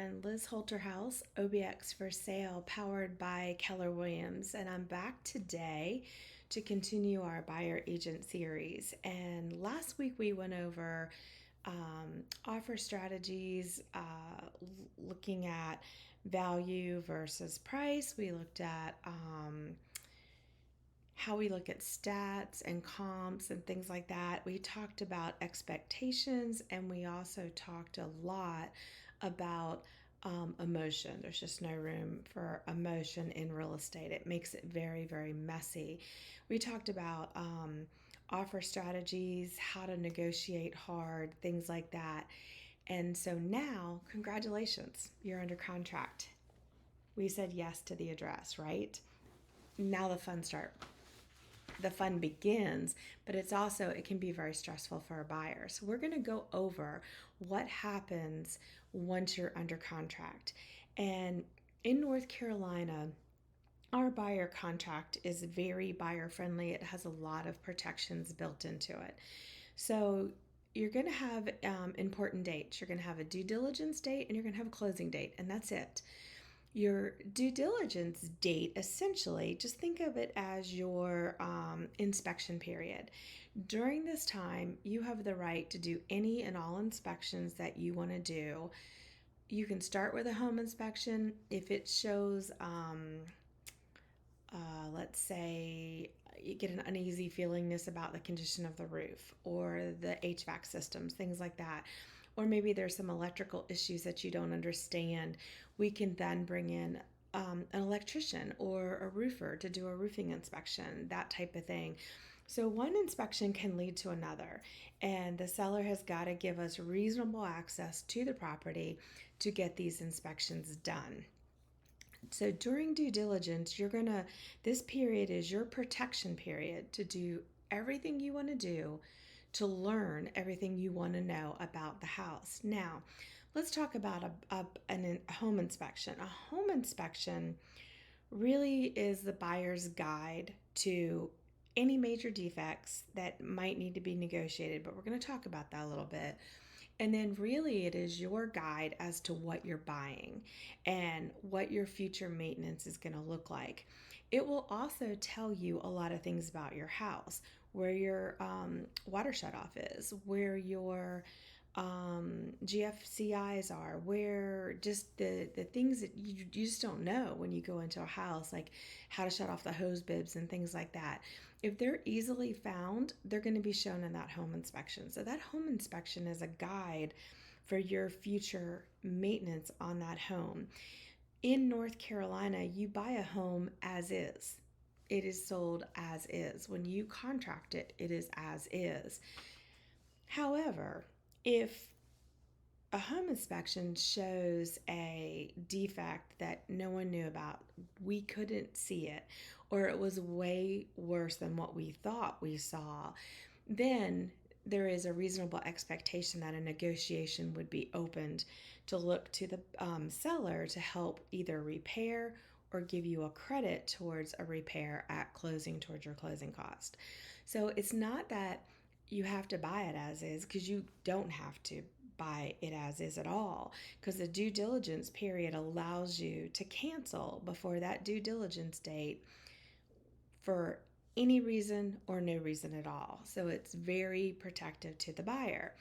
on Liz Holter House, OBX for Sale, powered by Keller Williams. And I'm back today to continue our buyer agent series. And last week we went over offer strategies, looking at value versus price. We looked at how we look at stats and comps and things like that. We talked about expectations, and we also talked a lot about emotion. There's just no room for emotion in real estate. It makes it very, very messy. We talked about offer strategies, how to negotiate hard, things like that. And so now, congratulations, you're under contract. We said yes to the address, right? Now the fun begins, but it can be very stressful for a buyer. So we're going to go over what happens once you're under contract. And in North Carolina, our buyer contract is very buyer friendly. It has a lot of protections built into it. So you're going to have important dates. You're going to have a due diligence date and you're going to have a closing date, and that's it. Your due diligence date, essentially, just think of it as your inspection period. During this time, you have the right to do any and all inspections that you want to do. You can start with a home inspection. If it shows, let's say, you get an uneasy feelingness about the condition of the roof or the HVAC systems, things like that, or maybe there's some electrical issues that you don't understand, we can then bring in an electrician or a roofer to do a roofing inspection, that type of thing. So one inspection can lead to another, and the seller has got to give us reasonable access to the property to get these inspections done. So during due diligence, this period is your protection period to do everything you want to do, to learn everything you want to know about the house. Now, let's talk about a home inspection. A home inspection really is the buyer's guide to any major defects that might need to be negotiated, but we're going to talk about that a little bit. And then really it is your guide as to what you're buying and what your future maintenance is going to look like. It will also tell you a lot of things about your house, where your water shutoff is, where your GFCIs are, where just the things that you just don't know when you go into a house, like how to shut off the hose bibs and things like that. If they're easily found, they're going to be shown in that home inspection. So that home inspection is a guide for your future maintenance on that home. In North Carolina, you buy a home as is. It is sold as is. When you contract it, it is as is. However, if a home inspection shows a defect that no one knew about, we couldn't see it, or it was way worse than what we thought we saw, then there is a reasonable expectation that a negotiation would be opened to look to the seller to help either repair or give you a credit towards a repair at closing, towards your closing cost. So it's not that you have to buy it as is, because you don't have to buy it as is at all, because the due diligence period allows you to cancel before that due diligence date for any reason or no reason at all. So it's very protective to the buyer.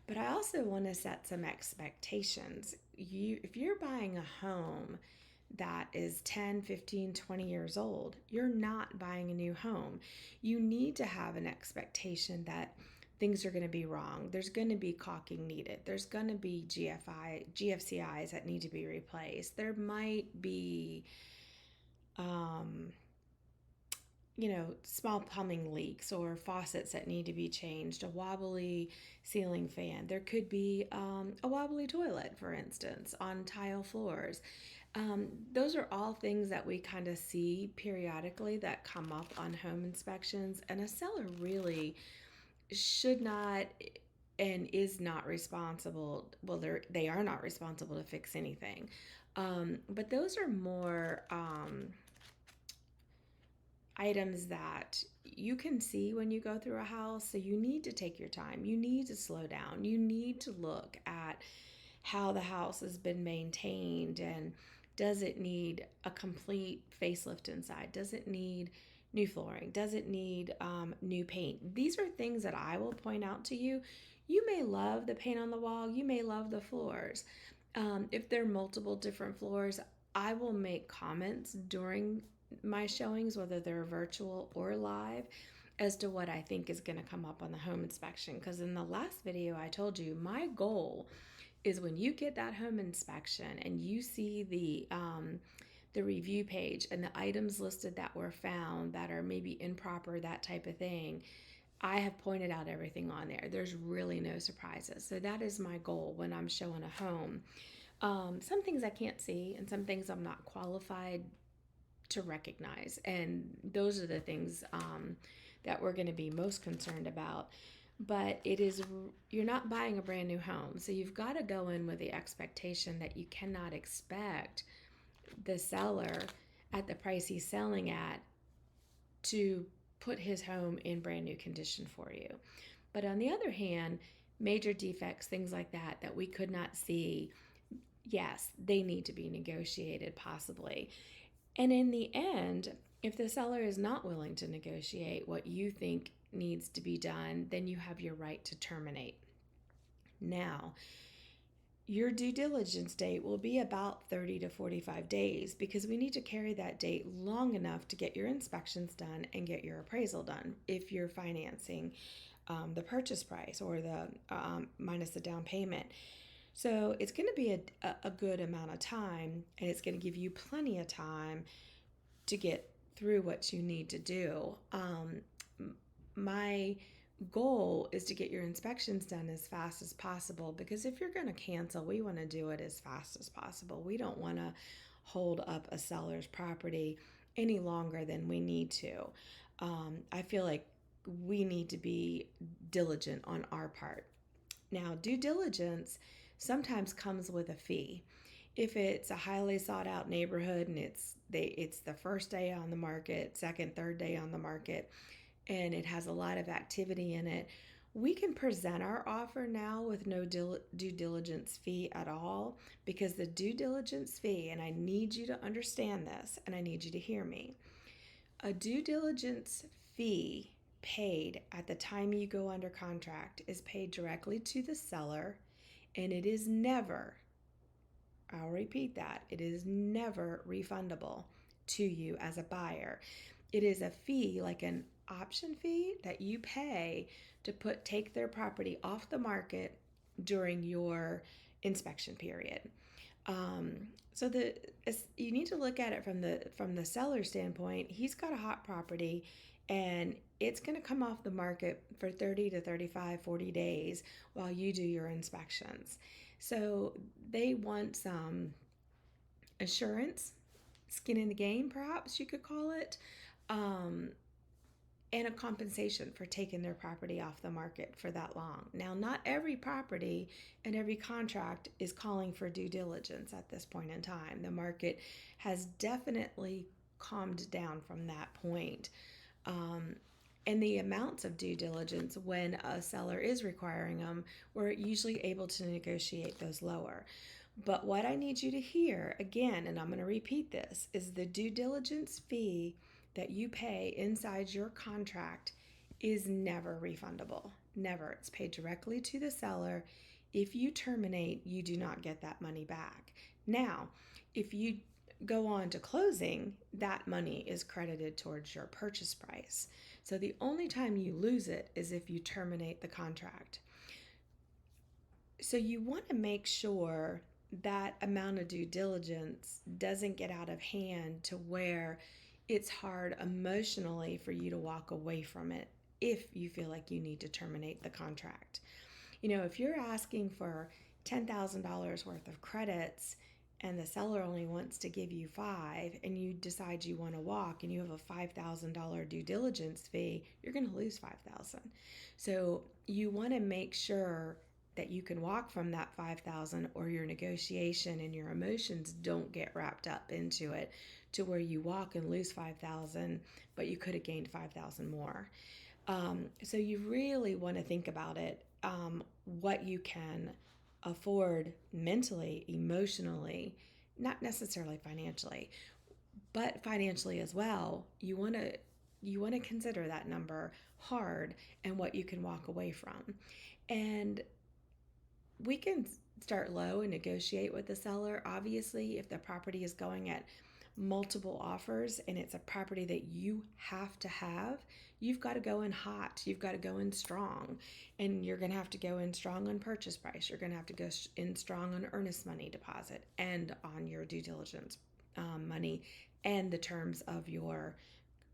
But I also want to set some expectations. If you're buying a home that is 10, 15, 20 years old, you're not buying a new home. You need to have an expectation that things are going to be wrong. There's going to be caulking needed. There's going to be GFCIs that need to be replaced. There might be, small plumbing leaks or faucets that need to be changed, a wobbly ceiling fan. There could be a wobbly toilet, for instance, on tile floors. Those are all things that we kind of see periodically that come up on home inspections, and a seller really should not and is not responsible. Well, they are not responsible to fix anything. But those are more items that you can see when you go through a house. So you need to take your time. You need to slow down. You need to look at how the house has been maintained, and does it need a complete facelift inside? Does it need new flooring? Does it need new paint? These are things that I will point out to you. You may love the paint on the wall, you may love the floors. If there are multiple different floors, I will make comments during my showings, whether they're virtual or live, as to what I think is going to come up on the home inspection. Because in the last video, I told you my goal is when you get that home inspection and you see the review page and the items listed that were found that are maybe improper, that type of thing, I have pointed out everything on there. There's really no surprises. So that is my goal when I'm showing a home. Some things I can't see, and some things I'm not qualified to recognize. And those are the things that we're going to be most concerned about. But you're not buying a brand new home. So you've got to go in with the expectation that you cannot expect the seller at the price he's selling at to put his home in brand new condition for you. But on the other hand, major defects, things like that we could not see, yes, they need to be negotiated possibly. And in the end, if the seller is not willing to negotiate what you think needs to be done, then you have your right to terminate. Now, your due diligence date will be about 30 to 45 days because we need to carry that date long enough to get your inspections done and get your appraisal done if you're financing the purchase price or the minus the down payment. So it's going to be a good amount of time, and it's going to give you plenty of time to get through what you need to do. My goal is to get your inspections done as fast as possible, because if you're going to cancel, we want to do it as fast as possible. We don't want to hold up a seller's property any longer than we need to. I feel like we need to be diligent on our part. Now, due diligence sometimes comes with a fee. If it's a highly sought out neighborhood and it's the first day on the market, second, third day on the market, and it has a lot of activity in it, we can present our offer now with no due diligence fee at all, because the due diligence fee, and I need you to understand this and I need you to hear me, a due diligence fee paid at the time you go under contract is paid directly to the seller, and it is never, I'll repeat that, it is never refundable to you as a buyer. It is a fee, like an option fee, that you pay to take their property off the market during your inspection period. So you need to look at it from the seller standpoint. He's got a hot property, and it's going to come off the market for 30 to 35, 40 days while you do your inspections. So they want some assurance, skin in the game, perhaps you could call it, and a compensation for taking their property off the market for that long. Now, not every property and every contract is calling for due diligence at this point in time. The market has definitely calmed down from that point. And the amounts of due diligence, when a seller is requiring them, we're usually able to negotiate those lower. But what I need you to hear, again, and I'm going to repeat this, is the due diligence fee that you pay inside your contract is never refundable. Never. It's paid directly to the seller. If you terminate, you do not get that money back. Now, if you go on to closing, that money is credited towards your purchase price. So the only time you lose it is if you terminate the contract. So you want to make sure that amount of due diligence doesn't get out of hand to where it's hard emotionally for you to walk away from it if you feel like you need to terminate the contract. If you're asking for $10,000 worth of credits and the seller only wants to give you $5,000, and you decide you want to walk and you have a $5,000 due diligence fee, you're going to lose $5,000. So you want to make sure that you can walk from that $5,000, or your negotiation and your emotions don't get wrapped up into it to where you walk and lose $5,000, but you could have gained $5,000 more. So you really want to think about it, what you can afford mentally, emotionally, not necessarily financially, but financially as well, you want to consider that number hard and what you can walk away from. And we can start low and negotiate with the seller. Obviously, if the property is going at multiple offers and it's a property that you have to have, you've got to go in hot. You've got to go in strong. And you're going to have to go in strong on purchase price. You're going to have to go in strong on earnest money deposit and on your due diligence money and the terms of your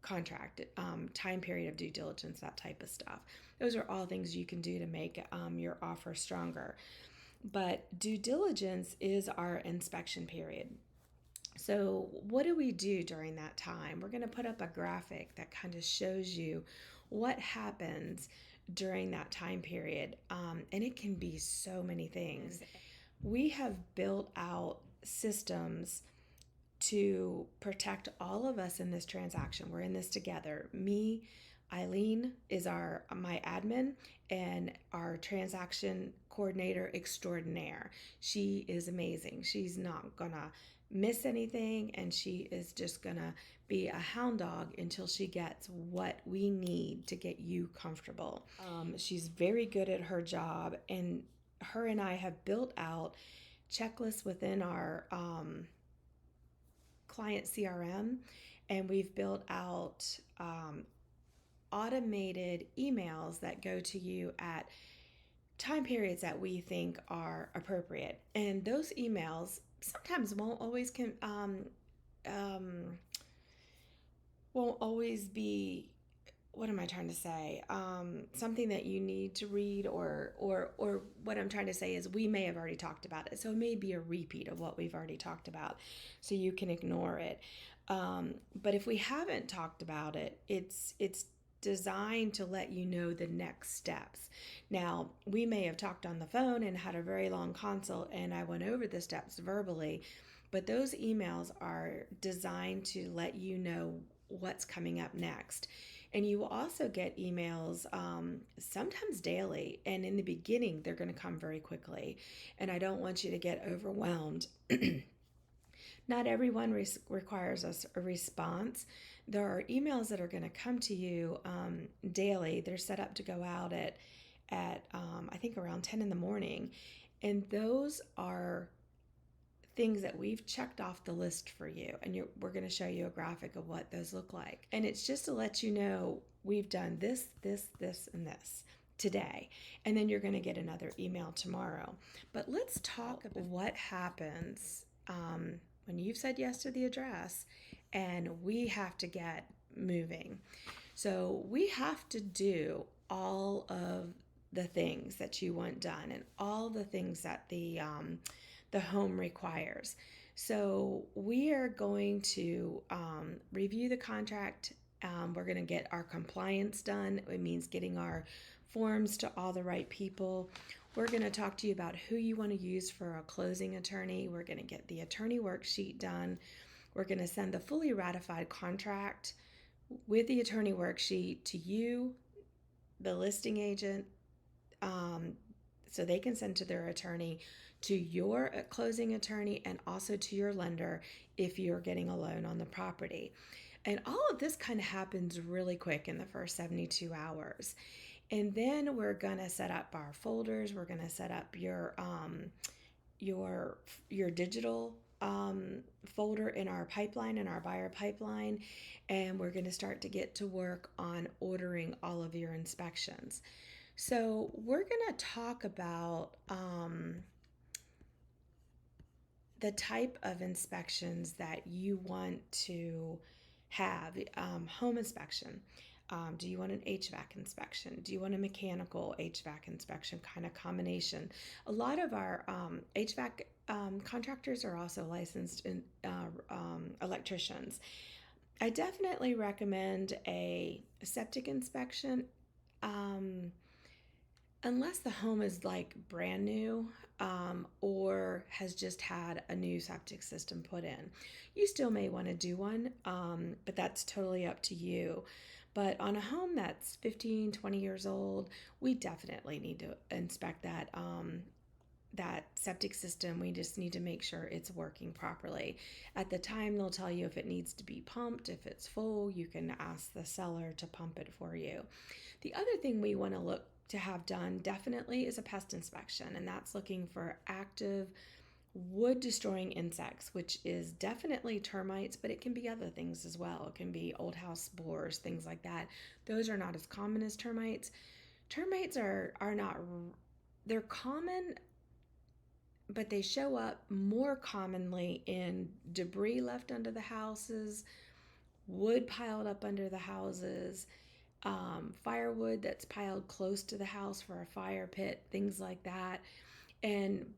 contract, time period of due diligence, that type of stuff. Those are all things you can do to make your offer stronger. But due diligence is our inspection period. So, what do we do during that time? We're going to put up a graphic that kind of shows you what happens during that time period. And it can be so many things. We have built out systems to protect all of us in this transaction. We're in this together. Me, Eileen is my admin and our transaction coordinator extraordinaire. She is amazing. She's not gonna miss anything, and she is just gonna be a hound dog until she gets what we need to get you comfortable. She's very good at her job, and her and I have built out checklists within our client CRM, and we've built out automated emails that go to you at time periods that we think are appropriate. And those emails sometimes won't always be, what am I trying to say? Something that you need to read, or what I'm trying to say is we may have already talked about it. So it may be a repeat of what we've already talked about. So you can ignore it. But if we haven't talked about it, it's designed to let you know the next steps. Now, we may have talked on the phone and had a very long consult, and I went over the steps verbally, but those emails are designed to let you know what's coming up next. And you will also get emails sometimes daily. And in the beginning, they're going to come very quickly. And I don't want you to get overwhelmed. Not everyone requires a response. There are emails that are going to come to you daily. They're set up to go out at I think around 10 in the morning. And those are things that we've checked off the list for you, and we're going to show you a graphic of what those look like. And it's just to let you know we've done this, and this today, and then you're going to get another email tomorrow. But let's talk about what happens when you've said yes to the address and we have to get moving. So we have to do all of the things that you want done and all the things that the home requires. So we are going to review the contract. We're going to get our compliance done. It means getting our forms to all the right people. We're going to talk to you about who you want to use for a closing attorney. We're going to get the attorney worksheet done. We're going to send the fully ratified contract with the attorney worksheet to you, the listing agent, so they can send to their attorney, to your closing attorney, and also to your lender if you're getting a loan on the property. And all of this kind of happens really quick in the first 72 hours. And then we're going to set up our folders. We're going to set up your digital folder in our pipeline, in our buyer pipeline, and we're going to start to get to work on ordering all of your inspections. So we're going to talk about the type of inspections that you want to have. Home inspection. Do you want an HVAC inspection? Do you want a mechanical HVAC inspection kind of combination? A lot of our HVAC contractors are also licensed electricians. I definitely recommend a septic inspection unless the home is like brand new or has just had a new septic system put in. You still may want to do one, but that's totally up to you. But on a home that's 15, 20 years old, we definitely need to inspect that that septic system, we just need to make sure it's working properly. At the time, they'll tell you if it needs to be pumped. If it's full, you can ask the seller to pump it for you. The other thing we want to look to have done definitely is a pest inspection, and that's looking for active wood destroying insects, which is definitely termites, but it can be other things as well. It can be old house borers, things like that. Those are not as common as termites. Termites are not, they're common, but they show up more commonly in debris left under the houses, wood piled up under the houses, firewood that's piled close to the house for a fire pit, things like that.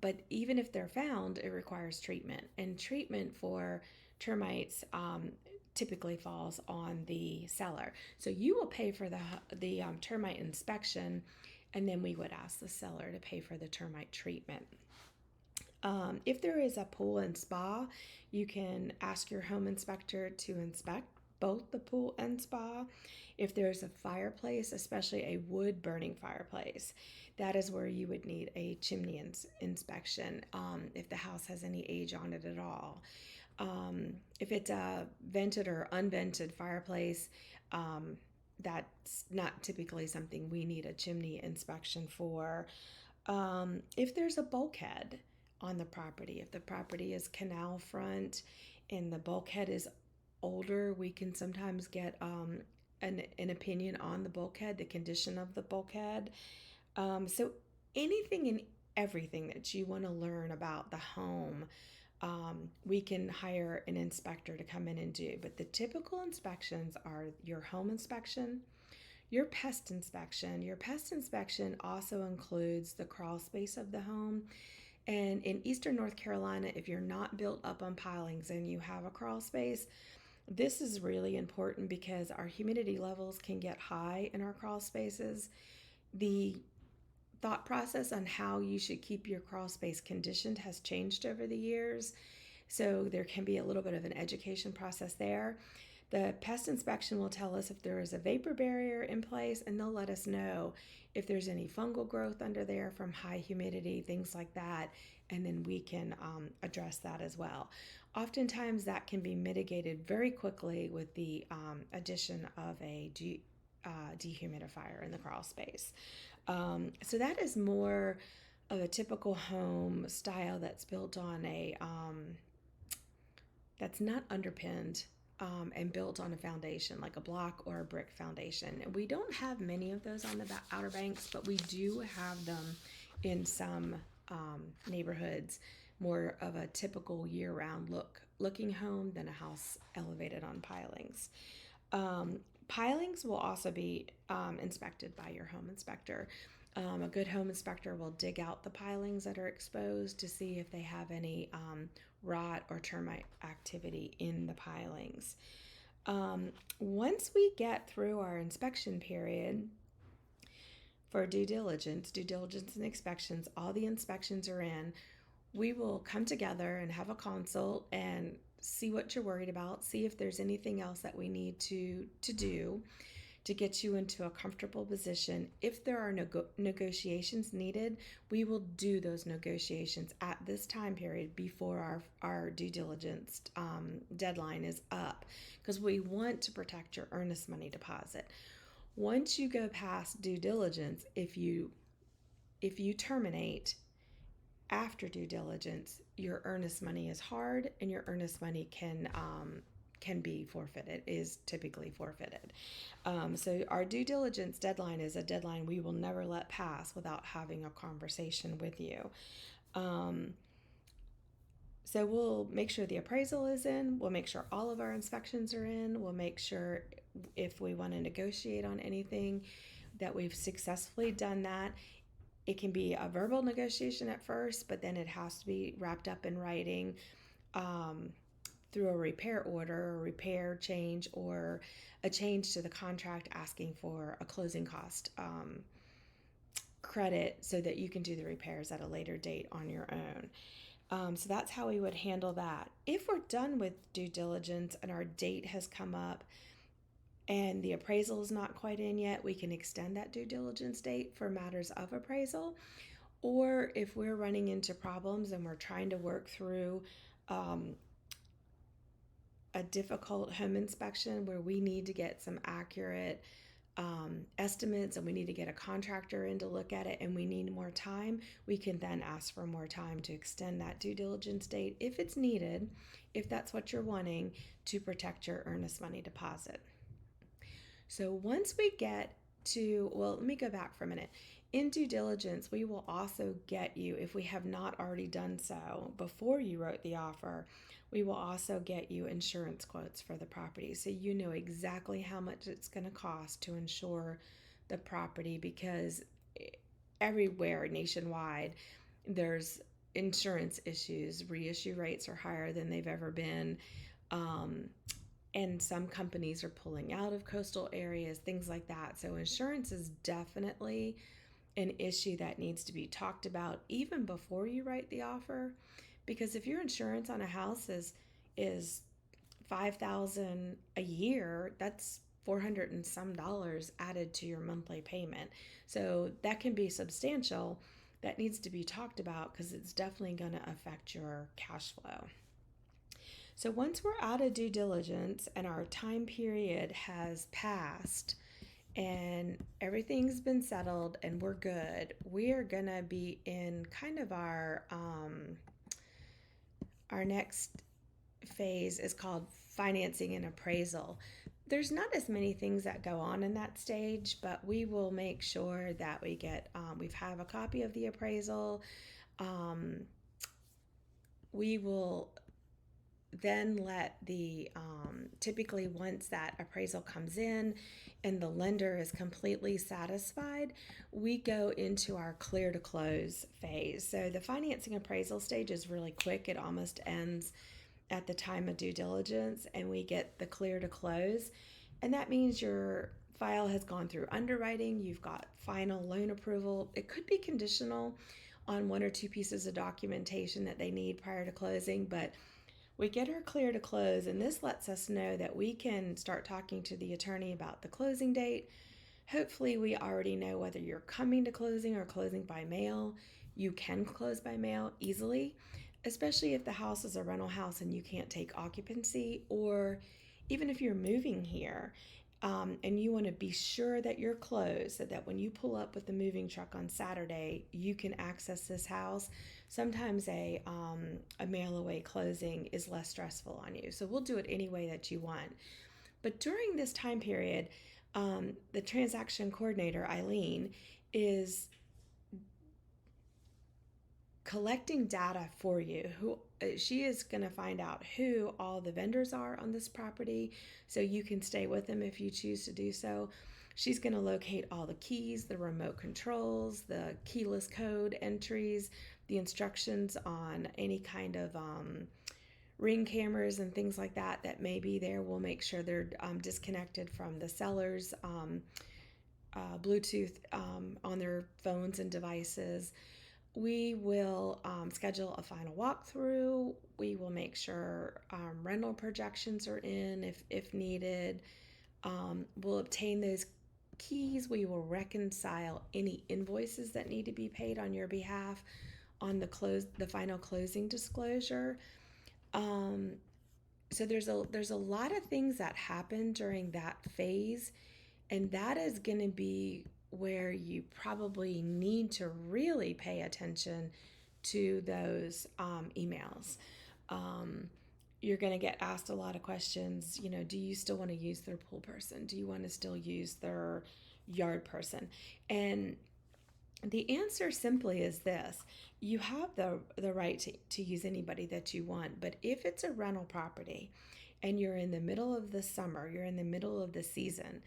But even if they're found, it requires treatment, and treatment for termites typically falls on the seller. So you will pay for the termite inspection, and then we would ask the seller to pay for the termite treatment. If there is a pool and spa, you can ask your home inspector to inspect both the pool and spa. If there's a fireplace, especially a wood burning fireplace, that is where you would need a chimney inspection if the house has any age on it at all. If it's a vented or unvented fireplace, that's not typically something we need a chimney inspection for. If there's a bulkhead on the property, if the property is canal front and the bulkhead is older, we can sometimes get an opinion on the bulkhead, the condition of the bulkhead. So anything and everything that you want to learn about the home, we can hire an inspector to come in and do. But the typical inspections are your home inspection, your pest inspection. Your pest inspection also includes the crawl space of the home. And in Eastern North Carolina, if you're not built up on pilings and you have a crawl space, this is really important because our humidity levels can get high in our crawl spaces. The thought process on how you should keep your crawl space conditioned has changed over the years. So there can be a little bit of an education process there. The pest inspection will tell us if there is a vapor barrier in place, and they'll let us know if there's any fungal growth under there from high humidity, things like that, and then we can address that as well. Oftentimes that can be mitigated very quickly with the addition of a dehumidifier in the crawl space. So that is more of a typical home style that's built on that's not underpinned and built on a foundation like a block or a brick foundation. We don't have many of those on the Outer Banks, but we do have them in some neighborhoods, more of a typical year-round looking home than a house elevated on pilings. Pilings will also be inspected by your home inspector. A good home inspector will dig out the pilings that are exposed to see if they have any rot or termite activity in the pilings. Once we get through our inspection period for due diligence and inspections, all the inspections are in, we will come together and have a consult and see what you're worried about, see if there's anything else that we need to do to get you into a comfortable position. If there are negotiations needed, we will do those negotiations at this time period before our due diligence deadline is up, because we want to protect your earnest money deposit. Once you go past due diligence, if you terminate after due diligence, your earnest money is hard, and your earnest money can be forfeited, is typically forfeited. So our due diligence deadline is a deadline we will never let pass without having a conversation with you. So we'll make sure the appraisal is in, we'll make sure all of our inspections are in, we'll make sure if we want to negotiate on anything that we've successfully done that. It can be a verbal negotiation at first, but then it has to be wrapped up in writing through a repair order, a repair change, or a change to the contract asking for a closing cost credit so that you can do the repairs at a later date on your own. So that's how we would handle that. If we're done with due diligence and our date has come up and the appraisal is not quite in yet, we can extend that due diligence date for matters of appraisal. Or if we're running into problems and we're trying to work through um, a difficult home inspection where we need to get some accurate estimates and we need to get a contractor in to look at it and we need more time, we can then ask for more time to extend that due diligence date if it's needed, if that's what you're wanting, to protect your earnest money deposit. So once we get to, well, let me go back for a minute. In due diligence, we will also get you, if we have not already done so before you wrote the offer, we will also get you insurance quotes for the property. So you know exactly how much it's going to cost to insure the property, because everywhere nationwide there's insurance issues. Reissue rates are higher than they've ever been. Um, and some companies are pulling out of coastal areas, things like that. So insurance is definitely an issue that needs to be talked about even before you write the offer, because if your insurance on a house is $5,000 a year, that's 400 and some dollars added to your monthly payment. So that can be substantial. That needs to be talked about because it's definitely going to affect your cash flow. So once we're out of due diligence and our time period has passed and everything's been settled and we're good, we are gonna be in kind of our next phase is called financing and appraisal. There's not as many things that go on in that stage, but we will make sure that we have a copy of the appraisal. Um, we will then let typically once that appraisal comes in and the lender is completely satisfied, we go into our clear to close phase. So the financing appraisal stage is really quick. It almost ends at the time of due diligence, and we get the clear to close. And that means your file has gone through underwriting, you've got final loan approval. It could be conditional on one or two pieces of documentation that they need prior to closing, but we get her clear to close, and this lets us know that we can start talking to the attorney about the closing date. Hopefully, we already know whether you're coming to closing or closing by mail. You can close by mail easily, especially if the house is a rental house and you can't take occupancy, or even if you're moving here and you want to be sure that you're closed so that when you pull up with the moving truck on Saturday, you can access this house. Sometimes a mail away closing is less stressful on you. So we'll do it any way that you want. But during this time period, the transaction coordinator, Eileen, is collecting data for you. She is going to find out who all the vendors are on this property so you can stay with them if you choose to do so. She's going to locate all the keys, the remote controls, the keyless code entries, the instructions on any kind of ring cameras and things like that that may be there. We'll make sure they're disconnected from the seller's Bluetooth on their phones and devices. We will schedule a final walkthrough. We will make sure rental projections are in if needed. We'll obtain those keys. We will reconcile any invoices that need to be paid on your behalf on the final closing disclosure. So there's a lot of things that happen during that phase, and that is going to be where you probably need to really pay attention to those emails. You're going to get asked a lot of questions. Do you still want to use their pool person? Do you want to still use their yard person? And the answer simply is this: you have the right to use anybody that you want, but if it's a rental property and you're in the middle of the summer, you're in the middle of the season,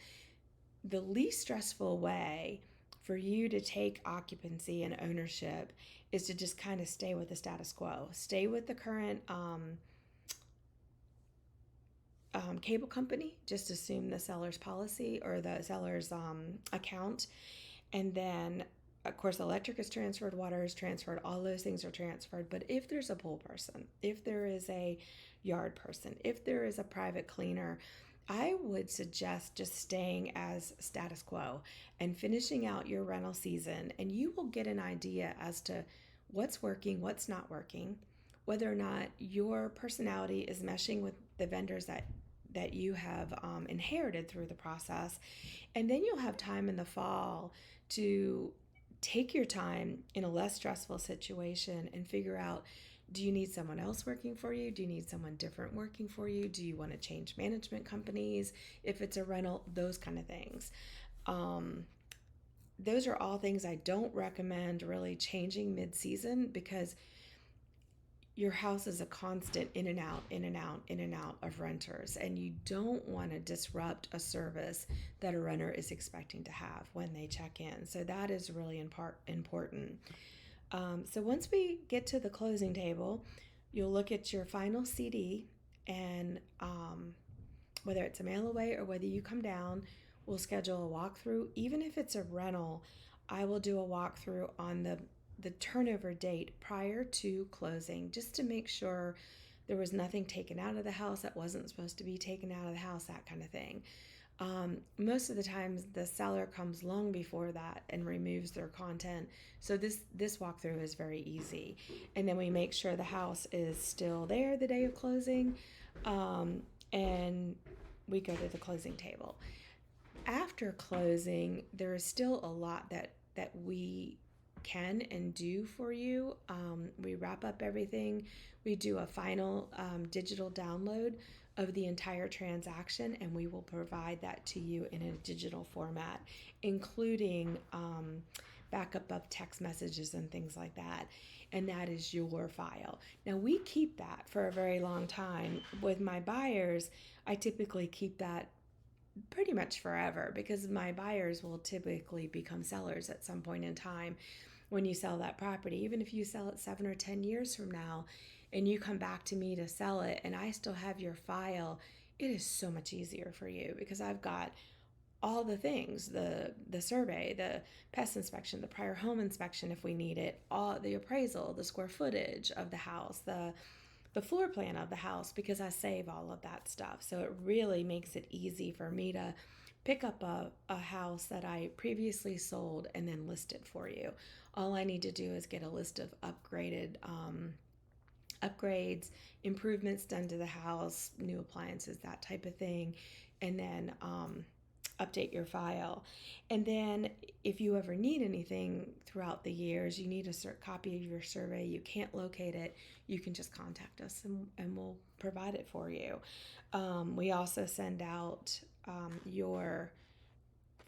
the least stressful way for you to take occupancy and ownership is to just kind of stay with the status quo. Stay with the current cable company. Just assume the seller's policy or the seller's account. And then, of course, electric is transferred, water is transferred, all those things are transferred. But if there's a pool person, if there is a yard person, if there is a private cleaner, I would suggest just staying as status quo and finishing out your rental season, and you will get an idea as to what's working, what's not working, whether or not your personality is meshing with the vendors that you have inherited through the process. And then you'll have time in the fall to take your time in a less stressful situation and figure out, do you need someone else working for you? Do you need someone different working for you? Do you want to change management companies? If it's a rental, those kind of things. Um, those are all things I don't recommend really changing mid-season, because your house is a constant in and out, in and out, in and out of renters, and you don't want to disrupt a service that a renter is expecting to have when they check in. So that is really important. So once we get to the closing table, you'll look at your final CD, and whether it's a mail away or whether you come down, we'll schedule a walkthrough. Even if it's a rental, I will do a walkthrough on the turnover date prior to closing, just to make sure there was nothing taken out of the house that wasn't supposed to be taken out of the house, that kind of thing. Most of the times the seller comes long before that and removes their content. So this walkthrough is very easy. And then we make sure the house is still there the day of closing, and we go to the closing table. After closing, there is still a lot that we can and do for you. We wrap up everything. We do a final digital download of the entire transaction, and we will provide that to you in a digital format, including backup of text messages and things like that. And that is your file. Now, we keep that for a very long time. With my buyers, I typically keep that pretty much forever, because my buyers will typically become sellers at some point in time when you sell that property. Even if you sell it 7 or 10 years from now and you come back to me to sell it and I still have your file, it is so much easier for you, because I've got all the things, the survey, the pest inspection, the prior home inspection if we need it, all the appraisal, the square footage of the house, the floor plan of the house, because I save all of that stuff. So it really makes it easy for me to pick up a house that I previously sold and then list it for you. All I need to do is get a list of upgrades, improvements done to the house, new appliances, that type of thing, and then update your file. And then if you ever need anything throughout the years, you need a copy of your survey, you can't locate it, you can just contact us and we'll provide it for you. We also send out your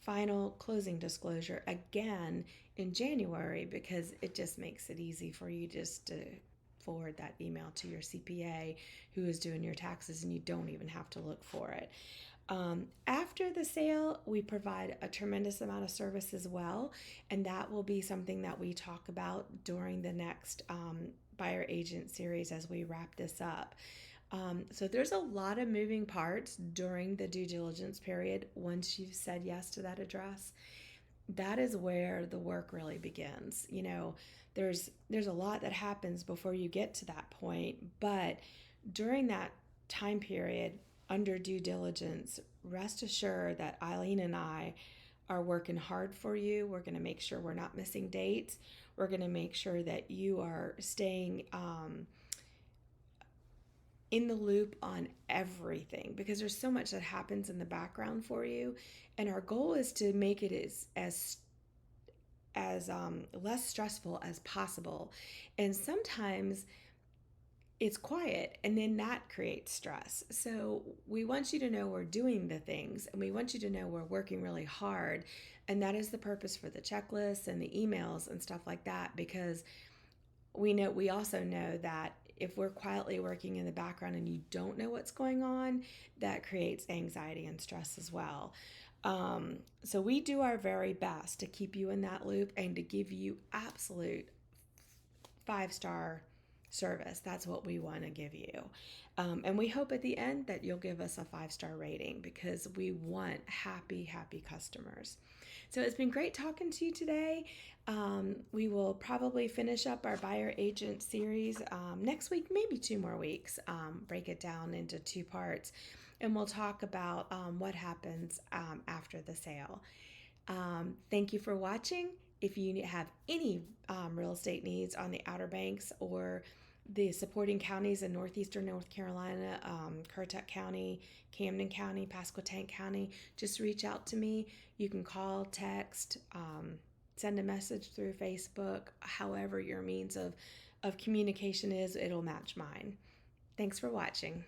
final closing disclosure again in January, because it just makes it easy for you just to forward that email to your CPA who is doing your taxes, and you don't even have to look for it. After the sale, we provide a tremendous amount of service as well, and that will be something that we talk about during the next buyer agent series as we wrap this up. So there's a lot of moving parts during the due diligence period. Once you've said yes to that address, that is where the work really begins. There's a lot that happens before you get to that point, but during that time period under due diligence, rest assured that Eileen and I are working hard for you. We're going to make sure we're not missing dates. We're going to make sure that you are staying in the loop on everything, because there's so much that happens in the background for you, and our goal is to make it as less stressful as possible. And sometimes it's quiet, and then that creates stress. So we want you to know we're doing the things, and we want you to know we're working really hard, and that is the purpose for the checklists and the emails and stuff like that, because we also know that if we're quietly working in the background and you don't know what's going on, that creates anxiety and stress as well. So we do our very best to keep you in that loop and to give you absolute 5-star service. That's what we want to give you. And we hope at the end that you'll give us a 5-star rating, because we want happy, happy customers. So it's been great talking to you today. We will probably finish up our buyer agent series next week, maybe 2 more weeks, break it down into 2 parts. And we'll talk about what happens after the sale. Thank you for watching. If you have any real estate needs on the Outer Banks or the supporting counties in northeastern North Carolina, Currituck County, Camden County, Pasquotank County, just reach out to me. You can call, text, send a message through Facebook. However your means of communication is, it'll match mine. Thanks for watching.